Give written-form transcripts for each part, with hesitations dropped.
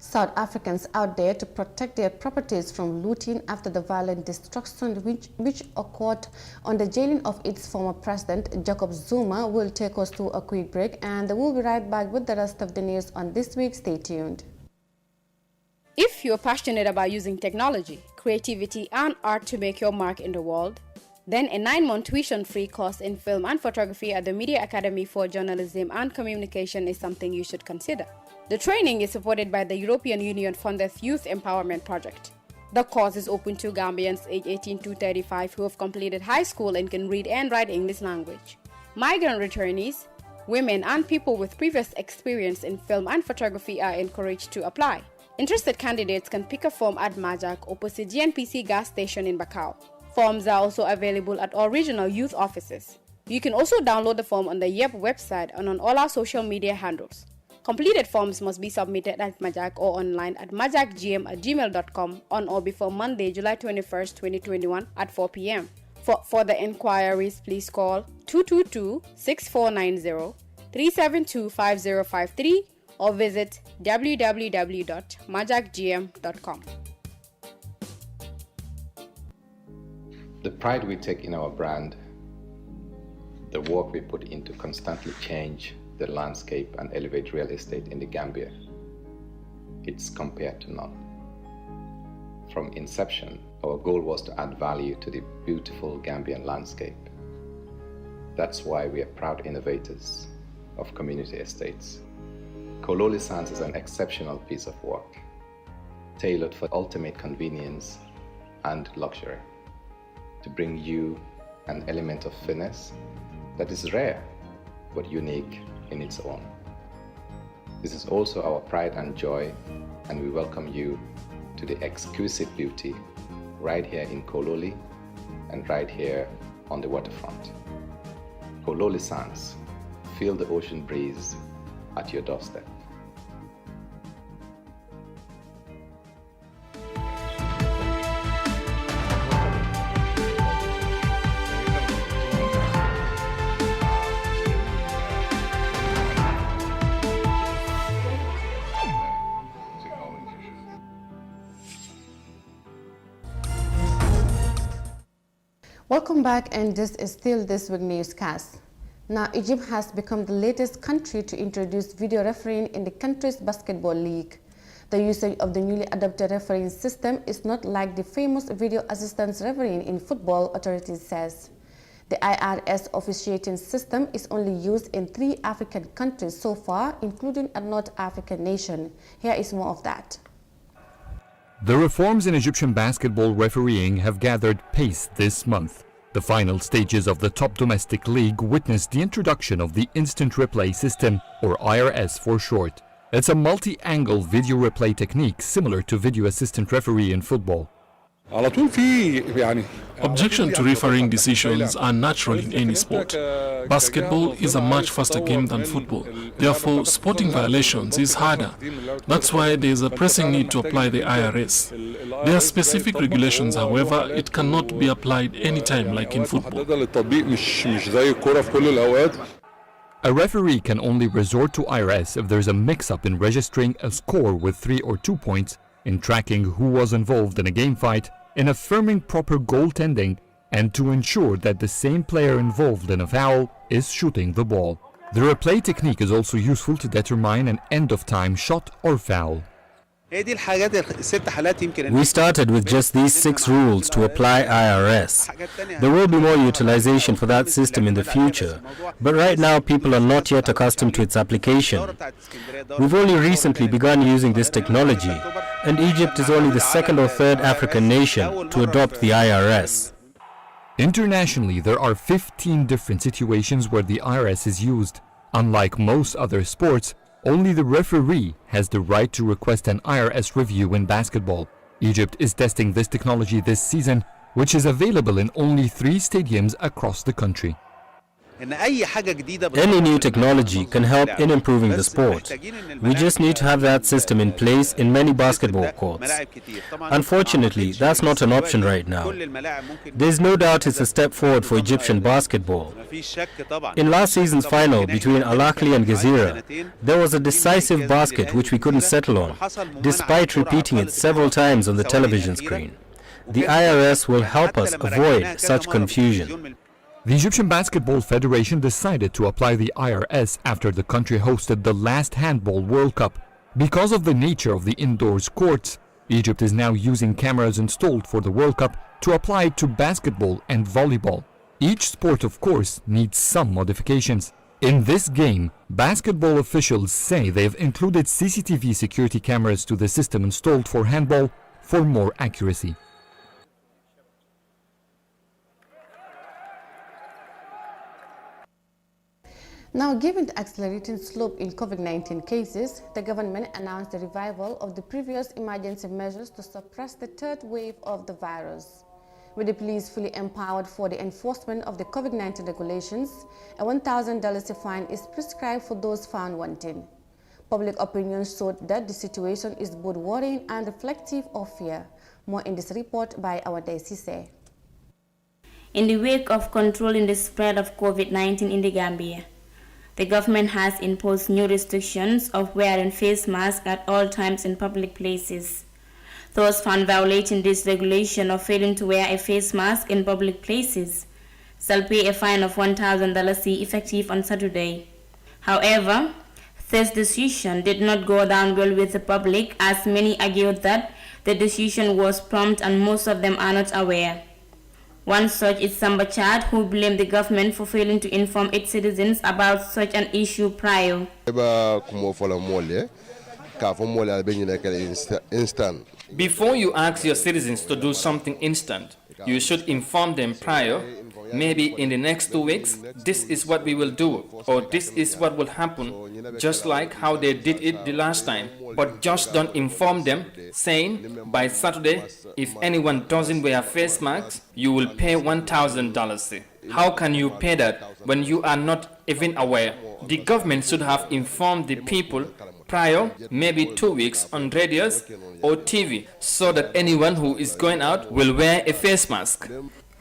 South Africans out there to protect their properties from looting after the violent destruction which occurred on the jailing of its former president, Jacob Zuma, will take us to a quick break, and we'll be right back with the rest of the news on this week. Stay tuned. If you're passionate about using technology, creativity, and art to make your mark in the world, then a 9-month tuition-free course in film and photography at the Media Academy for Journalism and Communication is something you should consider. The training is supported by the European Union-funded Youth Empowerment Project. The course is open to Gambians aged 18 to 35 who have completed high school and can read and write English language. Migrant returnees, women, and people with previous experience in film and photography are encouraged to apply. Interested candidates can pick a form at Majak opposite GNPC gas station in Bakau. Forms are also available at all regional youth offices. You can also download the form on the YEP website and on all our social media handles. Completed forms must be submitted at Majak or online at majakgm@gmail.com on or before Monday, July 21st, 2021 at 4 p.m. For further inquiries, please call 222-6490, 372-5053 or visit www.majakgm.com. The pride we take in our brand, the work we put into constantly change the landscape and elevate real estate in the Gambia, it's compared to none. From inception, our goal was to add value to the beautiful Gambian landscape. That's why we are proud innovators of community estates. Kololi Sands is an exceptional piece of work, tailored for ultimate convenience and luxury, to bring you an element of finesse that is rare but unique in its own. This is also our pride and joy, and we welcome you to the exquisite beauty right here in Kololi and right here on the waterfront. Kololi Sands, feel the ocean breeze at your doorstep. Welcome back, and this is still This Week Newscast. Now, Egypt has become the latest country to introduce video refereeing in the country's basketball league. The usage of the newly adopted refereeing system is not like the famous video assistance refereeing in football, authorities says. The IRS officiating system is only used in 3 African countries so far, including a North African nation. Here is more of that. The reforms in Egyptian basketball refereeing have gathered pace this month. The final stages of the top domestic league witnessed the introduction of the Instant Replay System, or IRS for short. It's a multi-angle video replay technique similar to video assistant referee in football. Objection to refereeing decisions are natural in any sport. Basketball is a much faster game than football. Therefore, spotting violations is harder. That's why there is a pressing need to apply the IRS. There are specific regulations, however, it cannot be applied anytime like in football. A referee can only resort to IRS if there is a mix-up in registering a score with 3 or 2 points, in tracking who was involved in a game fight, in affirming proper goaltending, and to ensure that the same player involved in a foul is shooting the ball. The replay technique is also useful to determine an end-of-time shot or foul. We started with just these 6 rules to apply IRS. There will be more utilization for that system in the future, but right now people are not yet accustomed to its application. We've only recently begun using this technology, and Egypt is only the 2nd or 3rd African nation to adopt the IRS. Internationally, there are 15 different situations where the IRS is used. Unlike most other sports, only the referee has the right to request an IRS review in basketball. Egypt is testing this technology this season, which is available in only 3 stadiums across the country. Any new technology can help in improving the sport. We just need to have that system in place in many basketball courts. Unfortunately, that's not an option right now. There's no doubt it's a step forward for Egyptian basketball. In last season's final between Al Ahly and Gezira, there was a decisive basket which we couldn't settle on, despite repeating it several times on the television screen. The IRS will help us avoid such confusion. The Egyptian Basketball Federation decided to apply the IRS after the country hosted the last Handball World Cup. Because of the nature of the indoors courts, Egypt is now using cameras installed for the World Cup to apply it to basketball and volleyball. Each sport, of course, needs some modifications. In this game, basketball officials say they've included CCTV security cameras to the system installed for handball for more accuracy. Now, given the accelerating slope in COVID-19 cases, the government announced the revival of the previous emergency measures to suppress the third wave of the virus. With the police fully empowered for the enforcement of the COVID-19 regulations, a $1,000 fine is prescribed for those found wanting. Public opinion showed that the situation is both worrying and reflective of fear. More in this report by our Sise. In the wake of controlling the spread of COVID-19 in the Gambia, the government has imposed new restrictions of wearing face masks at all times in public places. Those found violating this regulation or failing to wear a face mask in public places shall pay a fine of $1,000 effective on Saturday. However, this decision did not go down well with the public, as many argued that the decision was prompt and most of them are not aware. One such is Samba Chad, who blamed the government for failing to inform its citizens about such an issue prior. Before you ask your citizens to do something instant, you should inform them prior. Maybe in the next 2 weeks, this is what we will do, or this is what will happen, just like how they did it the last time. But just don't inform them, saying, by Saturday, if anyone doesn't wear face masks, you will pay $1,000. How can you pay that when you are not even aware? The government should have informed the people prior, maybe 2 weeks, on radios or TV, so that anyone who is going out will wear a face mask.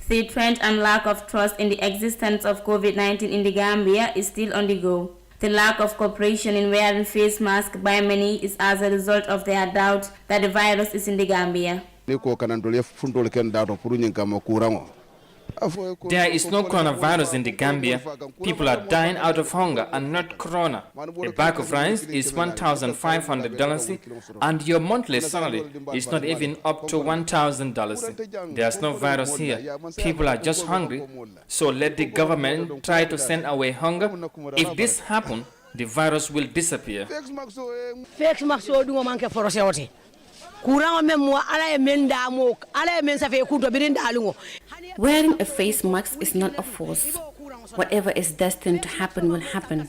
The trend and lack of trust in the existence of COVID-19 in the Gambia is still on the go. The lack of cooperation in wearing face masks by many is as a result of their doubt that the virus is in the Gambia. There is no coronavirus in the Gambia. People are dying out of hunger and not corona. A bag of rice is $1,500 and your monthly salary is not even up to $1,000. There's no virus here. People are just hungry. So let the government try to send away hunger. If this happens, the virus will disappear. Wearing a face mask is not a force. Whatever is destined to happen will happen.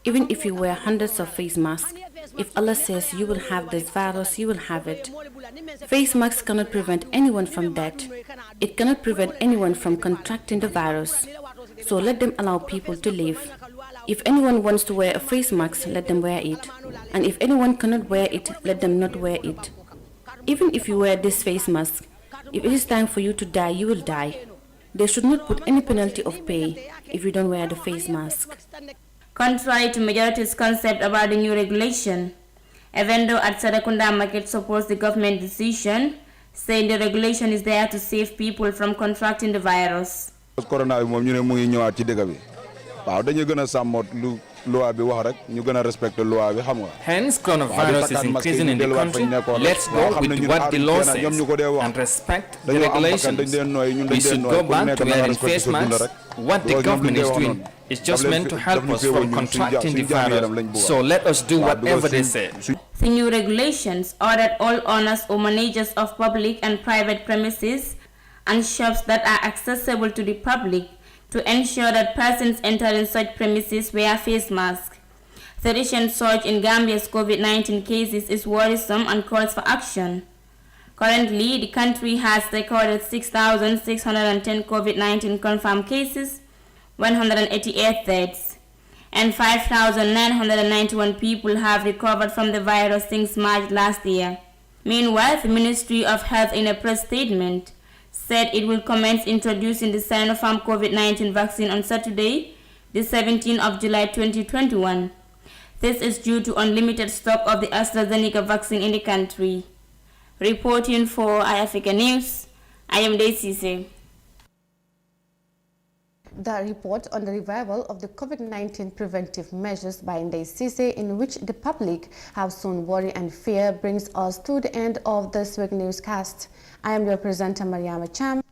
Even if you wear hundreds of face masks, if Allah says you will have this virus, you will have it. Face masks cannot prevent anyone from death. It cannot prevent anyone from contracting the virus. So let them allow people to live. If anyone wants to wear a face mask, let them wear it. And if anyone cannot wear it, let them not wear it. Even if you wear this face mask, if it is time for you to die, you will die. They should not put any penalty of pay if you don't wear the face mask. Contrary to majority's concept about the new regulation, a vendor at Sarakunda Market supports the government decision, saying the regulation is there to save people from contracting the virus. Hence, coronavirus is increasing in the country. Let's go with what the law says and respect the regulations. We should go back to wearing face masks. What the government is doing is just meant to help us from contracting the virus. So let us do whatever they say. The new regulations ordered all owners or managers of public and private premises and shops that are accessible to the public to ensure that persons entering such premises wear face masks. The recent surge in Gambia's COVID-19 cases is worrisome and calls for action. Currently, the country has recorded 6,610 COVID-19 confirmed cases, 188 deaths, and 5,991 people have recovered from the virus since March last year. Meanwhile, the Ministry of Health in a press statement said it will commence introducing the Sinopharm COVID-19 vaccine on Saturday, the 17th of July 2021. This is due to unlimited stock of the AstraZeneca vaccine in the country. Reporting for iAfrica News, I am Daisy. The report on the revival of the COVID-19 preventive measures by Ndai Cisse, in which the public have sown worry and fear, brings us to the end of this week's newscast. I am your presenter, Mariama Cham.